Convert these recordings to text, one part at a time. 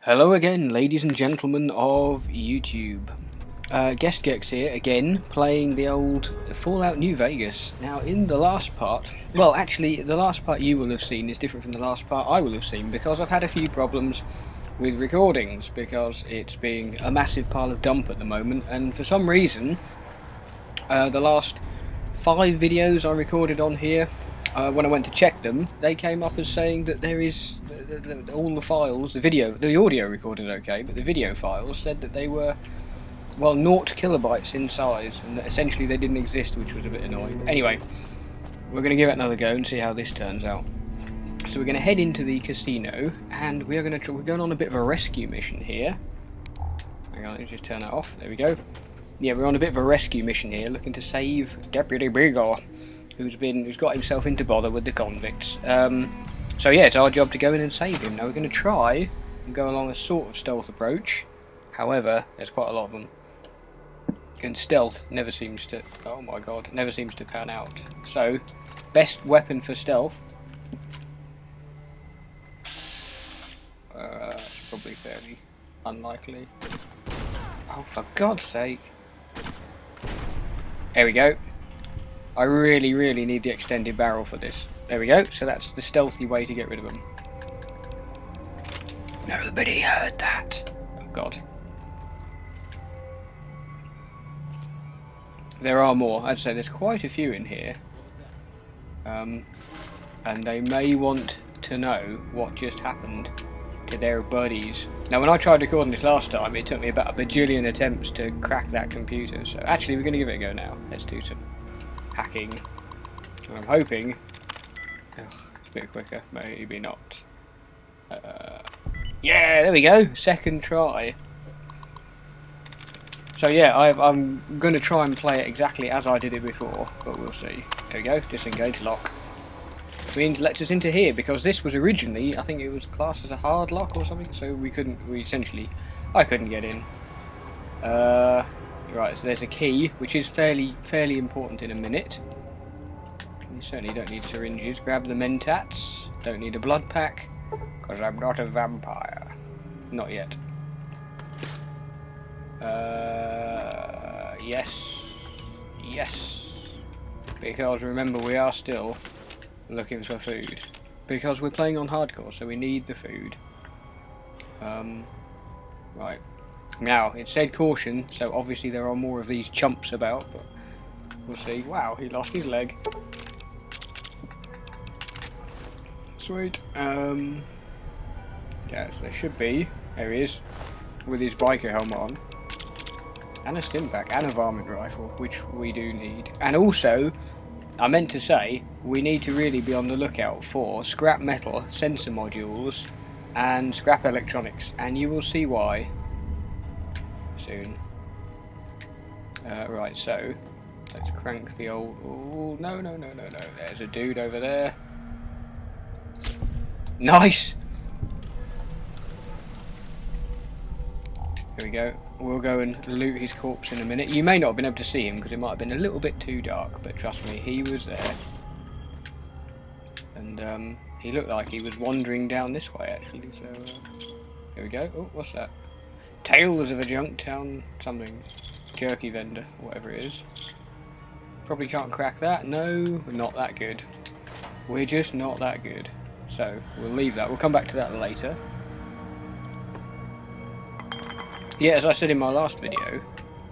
Hello again, ladies and gentlemen of YouTube. Guest Gex here again, playing the old Fallout New Vegas. Now, in the last part, well, actually, the last part you will have seen is different from the last part I will have seen because I've had a few problems with recordings because it's being a massive pile of dump at the moment, and for some reason, the last 5 videos I recorded on here, when I went to check them, they came up as saying that there is all the files, the audio recorded okay, but the video files said that they were, well, 0 kilobytes in size, and that essentially they didn't exist, which was a bit annoying. But anyway, we're going to give it another go and see how this turns out. So we're going to head into the casino, and we're going on a bit of a rescue mission here. Hang on, let me just turn that off. There we go. Yeah, we're on a bit of a rescue mission here, looking to save Deputy Beagle, who's got himself into bother with the convicts. So yeah, it's our job to go in and save him. Now we're going to try and go along a sort of stealth approach. However, there's quite a lot of them. And stealth never seems to, oh my god, never seems to pan out. So, best weapon for stealth. It's probably fairly unlikely. Oh, for God's sake. There we go. I really need the extended barrel for this. There we go, so that's the stealthy way to get rid of them. Nobody heard that. Oh god. There are more. I'd say there's quite a few in here. And they may want to know what just happened to their buddies. Now, when I tried recording this last time, it took me about a bajillion attempts to crack that computer. So actually, we're going to give it a go now. Let's do some hacking. And I'm hoping... it's a bit quicker, maybe not. Yeah, there we go. Second try. So yeah, I'm going to try and play it exactly as I did it before, but we'll see. There we go. Disengage lock. Which means lets us into here, because this was originally, I think it was classed as a hard lock or something, so I couldn't get in. Right, so there's a key, which is fairly important in a minute. You certainly don't need syringes. Grab the mentats. Don't need a blood pack, because I'm not a vampire. Not yet. Yes. Because remember, we are still looking for food. Because we're playing on hardcore, so we need the food. Right. Now, it said caution, so obviously there are more of these chumps about, but we'll see. Wow, he lost his leg. Sweet. Yes, there should be. There he is, with his biker helmet on. And a stim pack, and a varmint rifle, which we do need. And also, I meant to say, we need to really be on the lookout for scrap metal, sensor modules, and scrap electronics. And you will see why soon. Right, so, let's crank the old... Oh, no. There's a dude over there. Nice! Here we go. We'll go and loot his corpse in a minute. You may not have been able to see him because it might have been a little bit too dark, but trust me, he was there. And he looked like he was wandering down this way actually, so here we go. Oh, what's that? Tales of a Junktown something. Jerky vendor, whatever it is. Probably can't crack that. No, we're not that good. We're just not that good. So, we'll leave that. We'll come back to that later. Yeah, as I said in my last video,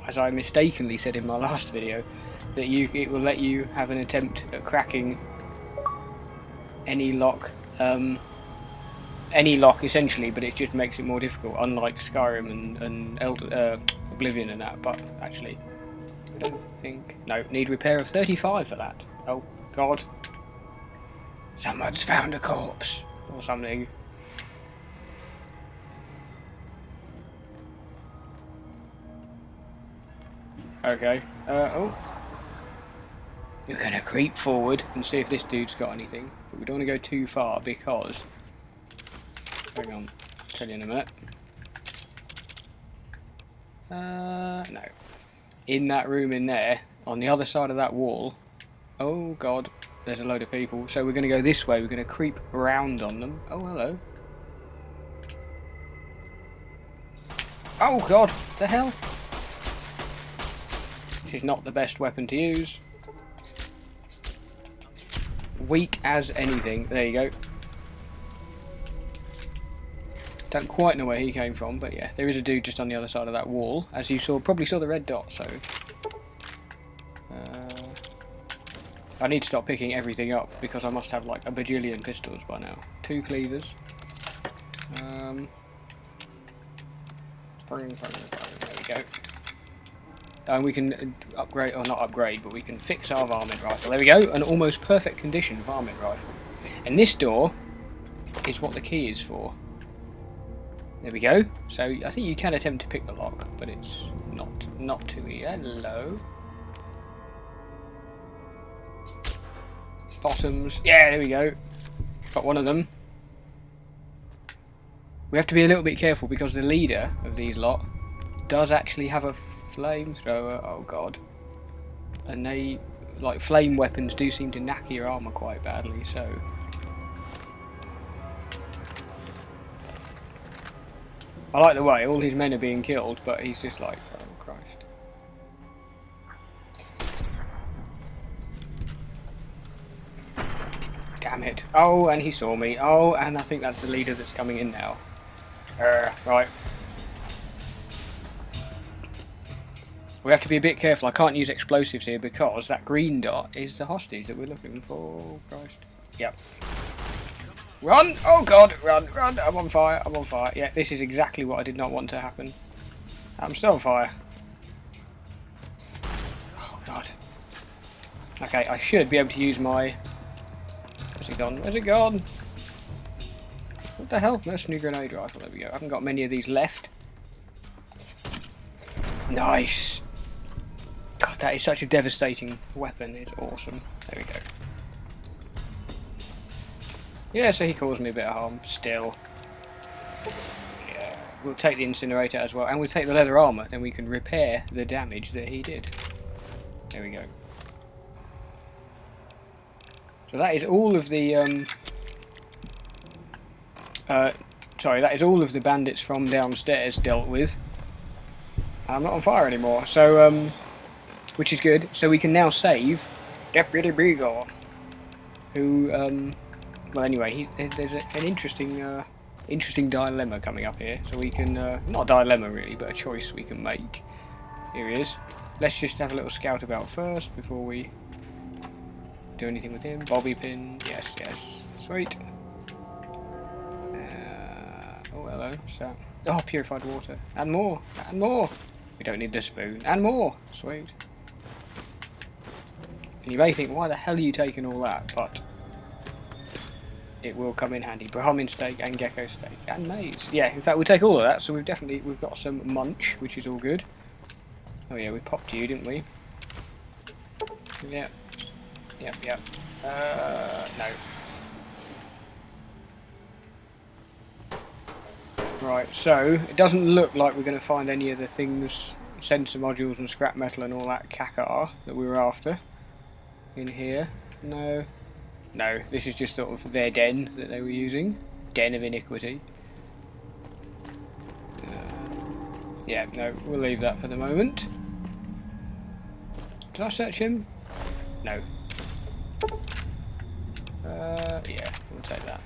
as I mistakenly said in my last video, that it will let you have an attempt at cracking any lock essentially, but it just makes it more difficult, unlike Skyrim and Oblivion and that. But actually, I don't think... No, need repair of 35 for that. Oh, God. Someone's found a corpse, or something. Okay, oh. We're gonna creep forward and see if this dude's got anything. But we don't want to go too far because... Hang on, I'll tell you in a minute. No. In that room in there, on the other side of that wall... Oh god, there's a load of people. So we're gonna go this way, we're gonna creep around on them. Oh, hello. Oh god, the hell? This is not the best weapon to use. Weak as anything. There you go. Don't quite know where he came from, but yeah, there is a dude just on the other side of that wall, as you probably saw the red dot. So I need to stop picking everything up because I must have like a bajillion pistols by now. 2 cleavers. There we go. And we can upgrade, or not upgrade, but we can fix our varmint rifle. There we go, an almost perfect condition varmint rifle. And this door is what the key is for. There we go. So I think you can attempt to pick the lock, but it's not too easy. Hello. Bottoms. Yeah, there we go. Got one of them. We have to be a little bit careful because the leader of these lot does actually have a flamethrower. Oh god. And they, like, flame weapons do seem to knack your armour quite badly, so I like the way all his men are being killed, but he's just like, oh Christ. Damn it. Oh, and he saw me. Oh, and I think that's the leader that's coming in now. Right. We have to be a bit careful. I can't use explosives here because that green dot is the hostage that we're looking for. Oh, Christ. Yep. Run! Oh god, run, run! I'm on fire, I'm on fire. Yeah, this is exactly what I did not want to happen. I'm still on fire. Oh god. Okay, I should be able to use my... Where's it gone? Where's it gone? What the hell? Mercenary grenade rifle, there we go. I haven't got many of these left. Nice! God, that is such a devastating weapon, it's awesome. There we go. Yeah, so he caused me a bit of harm, still. Yeah, we'll take the incinerator as well, and we'll take the leather armour, then we can repair the damage that he did. There we go. So that is all of the, sorry, that is all of the bandits from downstairs dealt with. I'm not on fire anymore, so, which is good. So we can now save Deputy Beagle, who, well, anyway, there's an interesting dilemma coming up here. So we can, not a dilemma really, but a choice we can make. Here he is. Let's just have a little scout about first before we do anything with him. Bobby pin, yes, yes, sweet. Oh, hello, what's that? Oh, purified water, and more, and more. We don't need the spoon, and more, sweet. And you may think, why the hell are you taking all that? But it will come in handy. Brahmin steak and gecko steak and maize. Yeah, in fact we'll take all of that, so we've got some munch, which is all good. Oh yeah, we popped you, didn't we? Yeah. Yep, yep. No. Right, so it doesn't look like we're going to find any of the things, sensor modules and scrap metal and all that caca that we were after in here. No. No, this is just sort of their den that they were using. Den of iniquity. Yeah, no, we'll leave that for the moment. Did I search him? No. Yeah, we'll take that.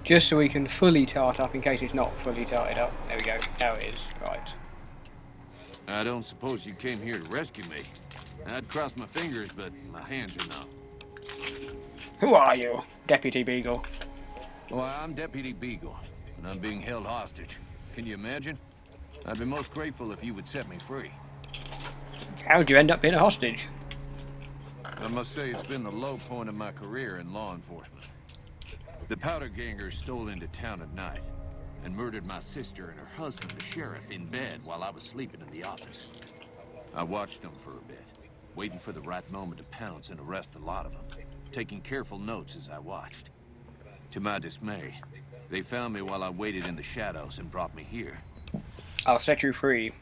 Just so we can fully tart up in case it's not fully tarted up. There we go, now it is. Right. I don't suppose you came here to rescue me. I'd cross my fingers, but my hands are numb. Who are you? Deputy Beagle. Well, I'm Deputy Beagle, and I'm being held hostage. Can you imagine? I'd be most grateful if you would set me free. How'd you end up being a hostage? I must say it's been the low point of my career in law enforcement. The powder gangers stole into town at night and murdered my sister and her husband, the sheriff, in bed while I was sleeping in the office. I watched them for a bit, waiting for the right moment to pounce and arrest the lot of them, taking careful notes as I watched. To my dismay, they found me while I waited in the shadows and brought me here. I'll set you free.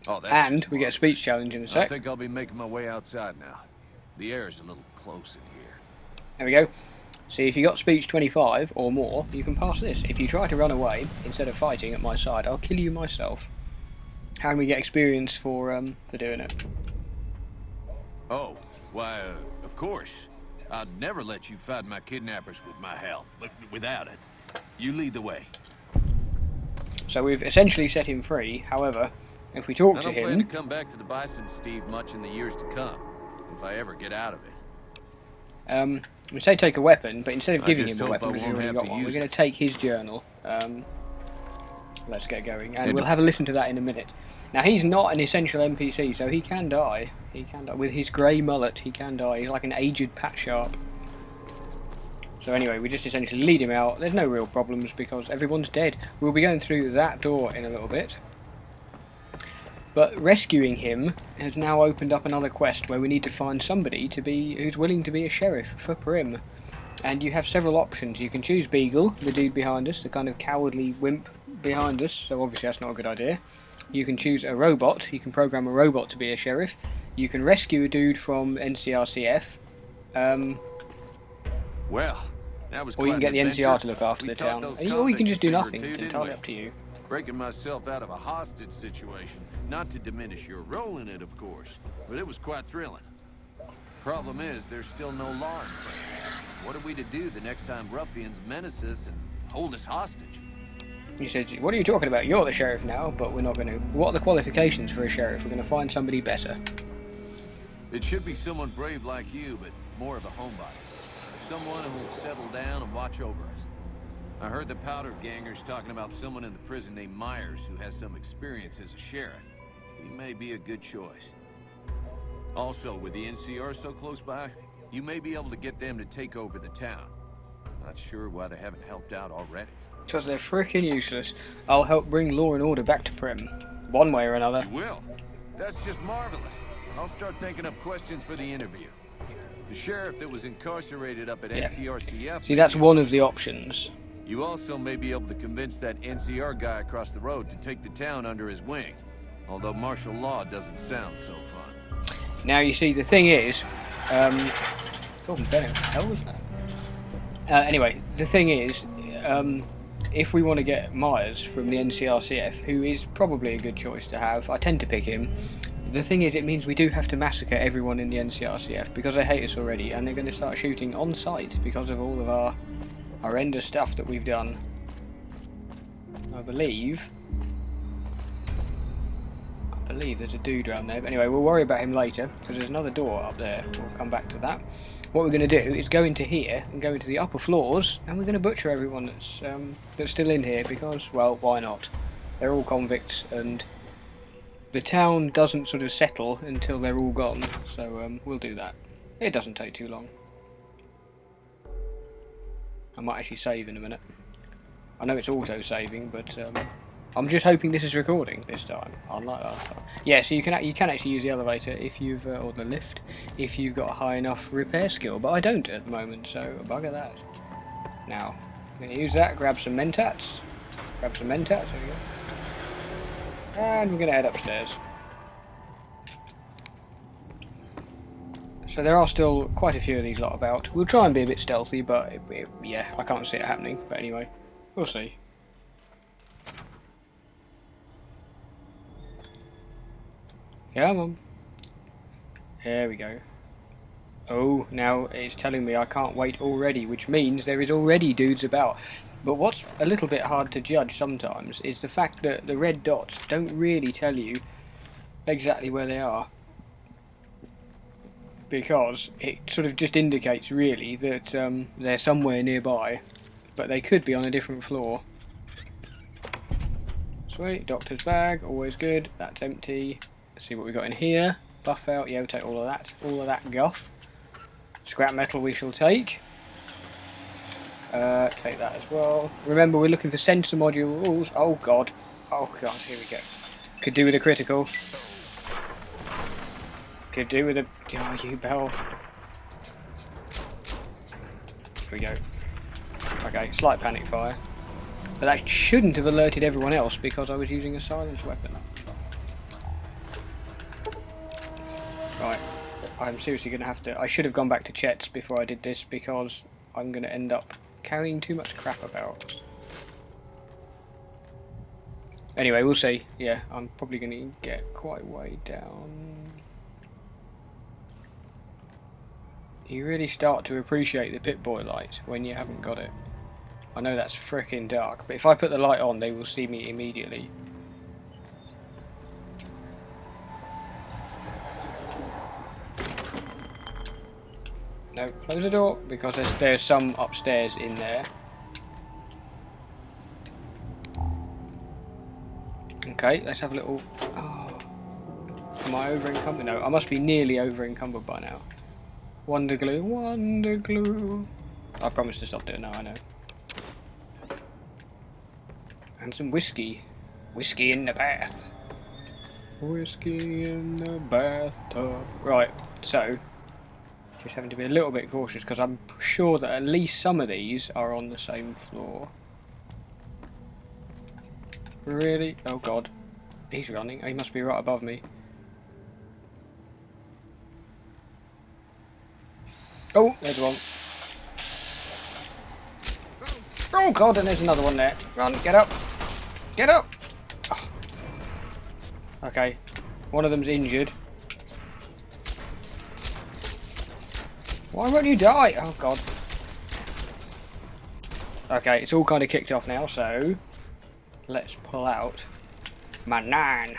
Oh, that's and we get a speech challenge in a sec. I think I'll be making my way outside now. The air is a little close in here. There we go. See, if you got speech 25 or more, you can pass this. If you try to run away, instead of fighting at my side, I'll kill you myself. How can we get experience for doing it? Oh, why, of course. I'd never let you fight my kidnappers with my help, but without it. You lead the way. So we've essentially set him free. However, if we talk to I don't plan him... to come back to the Bison Steve much in the years to come, if I ever get out of it. We say take a weapon, but instead of giving just him a hope weapon, I because he's won't already have got to one, we're use going it. to take his journal. Let's get going, and we'll have a listen to that in a minute. Now, he's not an essential NPC, so he can die. He can die. With his grey mullet, he can die. He's like an aged Pat Sharp. So anyway, we just essentially lead him out. There's no real problems because everyone's dead. We'll be going through that door in a little bit. But rescuing him has now opened up another quest where we need to find somebody who's willing to be a sheriff for Primm. And you have several options. You can choose Beagle, the dude behind us, the kind of cowardly wimp behind us, so obviously that's not a good idea. You can choose a robot. You can program a robot to be a sheriff. You can rescue a dude from NCRCF. Well, that was Or you can get the adventure. NCR to look after We the taught town. those Or you can just do convicts a nothing. thing or It's two, entirely didn't up to you. Breaking myself out of a hostage situation, not to diminish your role in it, of course, but it was quite thrilling. Problem is, there's still no law in place. What are we to do the next time ruffians menace us and hold us hostage? He said, what are you talking about? You're the sheriff now, but we're not going to... What are the qualifications for a sheriff? We're going to find somebody better. It should be someone brave like you, but more of a homebody. Someone who'll settle down and watch over us. I heard the powder gangers talking about someone in the prison named Myers who has some experience as a sheriff. He may be a good choice. Also, with the NCR so close by, you may be able to get them to take over the town. Not sure why they haven't helped out already. Because they're freaking useless. I'll help bring law and order back to Primm. One way or another. You will? That's just marvelous. I'll start thinking up questions for the interview. The sheriff that was incarcerated up at NCRCF... See, that's one of the options. You also may be able to convince that NCR guy across the road to take the town under his wing. Although martial law doesn't sound so fun. Now, you see, the thing is... Gordon Bennett, what the hell was that? Anyway, the thing is... if we want to get Myers from the NCRCF, who is probably a good choice to have, I tend to pick him. The thing is, it means we do have to massacre everyone in the NCRCF because they hate us already, and they're going to start shooting on sight because of all of our horrendous stuff that we've done. I believe there's a dude around there, but anyway, we'll worry about him later because there's another door up there. We'll come back to that. What we're going to do is go into here and go into the upper floors, and we're going to butcher everyone that's still in here because, well, why not? They're all convicts, and the town doesn't sort of settle until they're all gone, so we'll do that. It doesn't take too long. I might actually save in a minute. I know it's auto-saving, but I'm just hoping this is recording this time, unlike last time. Yeah, so you can actually use the elevator if you've or the lift if you've got a high enough repair skill, but I don't at the moment, so bugger that. Now, I'm going to use that. Grab some mentats. There we go. And we're going to head upstairs. So there are still quite a few of these lot about. We'll try and be a bit stealthy, but yeah, I can't see it happening. But anyway, we'll see. Come on. There we go. Oh, now it's telling me I can't wait already, which means there is already dudes about. But what's a little bit hard to judge sometimes is the fact that the red dots don't really tell you exactly where they are. Because it sort of just indicates really that they're somewhere nearby, but they could be on a different floor. Sweet, doctor's bag, always good. That's empty. Let's see what we got in here. Buff out, yeah, we'll take all of that guff. Scrap metal we shall take. Take that as well. Remember, we're looking for sensor modules. Oh god, here we go. Could do with a critical. Could do with a... Oh, you bell. Here we go. Okay, slight panic fire. But that shouldn't have alerted everyone else because I was using a silenced weapon. Right. I'm seriously going to have to... I should have gone back to Chet's before I did this because I'm going to end up carrying too much crap about. Anyway, we'll see. Yeah, I'm probably going to get quite way down. You really start to appreciate the Pip-Boy light when you haven't got it. I know that's frickin' dark, but if I put the light on, they will see me immediately. No, close the door, because there's some upstairs in there. Okay, let's have a little... Oh. Am I over encumbered? No, I must be nearly over encumbered by now. Wonder glue, wonder glue. I promise to stop doing that, I know. And some whiskey. Whiskey in the bath. Whiskey in the bathtub. Right, so just having to be a little bit cautious because I'm sure that at least some of these are on the same floor. Really? Oh god. He's running. He must be right above me. Oh, there's one. Oh god, and there's another one there. Run, get up. Get up! Oh. Okay, one of them's injured. Why won't you die? Oh god. Okay, it's all kind of kicked off now, so let's pull out my 9.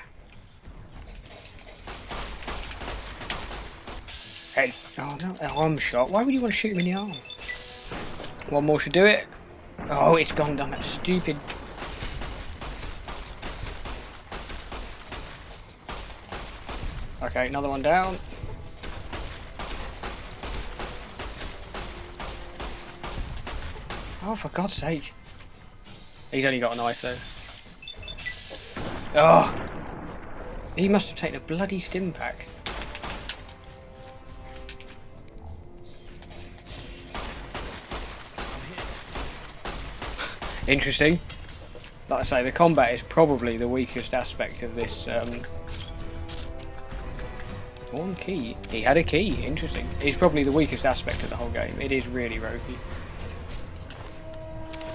Head. Oh no, arm shot. Why would you want to shoot him in the arm? One more should do it. Oh, it's gone down that stupid. Okay, another one down. Oh, for God's sake. He's only got a knife though. Oh! He must have taken a bloody stim pack. Interesting. Like I say, the combat is probably the weakest aspect of this. One key. He had a key. Interesting. It's probably the weakest aspect of the whole game. It is really ropey.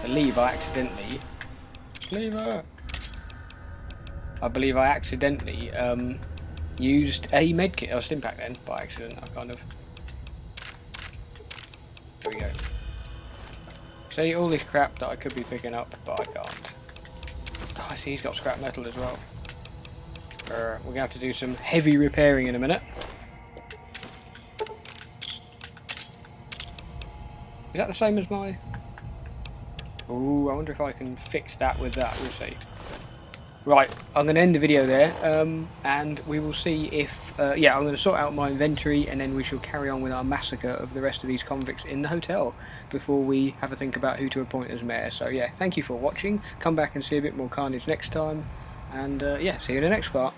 I believe I accidentally... I believe I accidentally used a medkit or stim pack then by accident. I kind of... There we go. See all this crap that I could be picking up, but I can't. Oh, I see he's got scrap metal as well. We're going to have to do some heavy repairing in a minute. Is that the same as my... Ooh, I wonder if I can fix that with that. We'll see. Right, I'm going to end the video there, and we will see if... yeah, I'm going to sort out my inventory, and then we shall carry on with our massacre of the rest of these convicts in the hotel before we have a think about who to appoint as mayor. So yeah, thank you for watching. Come back and see a bit more carnage next time. And yeah, see you in the next part.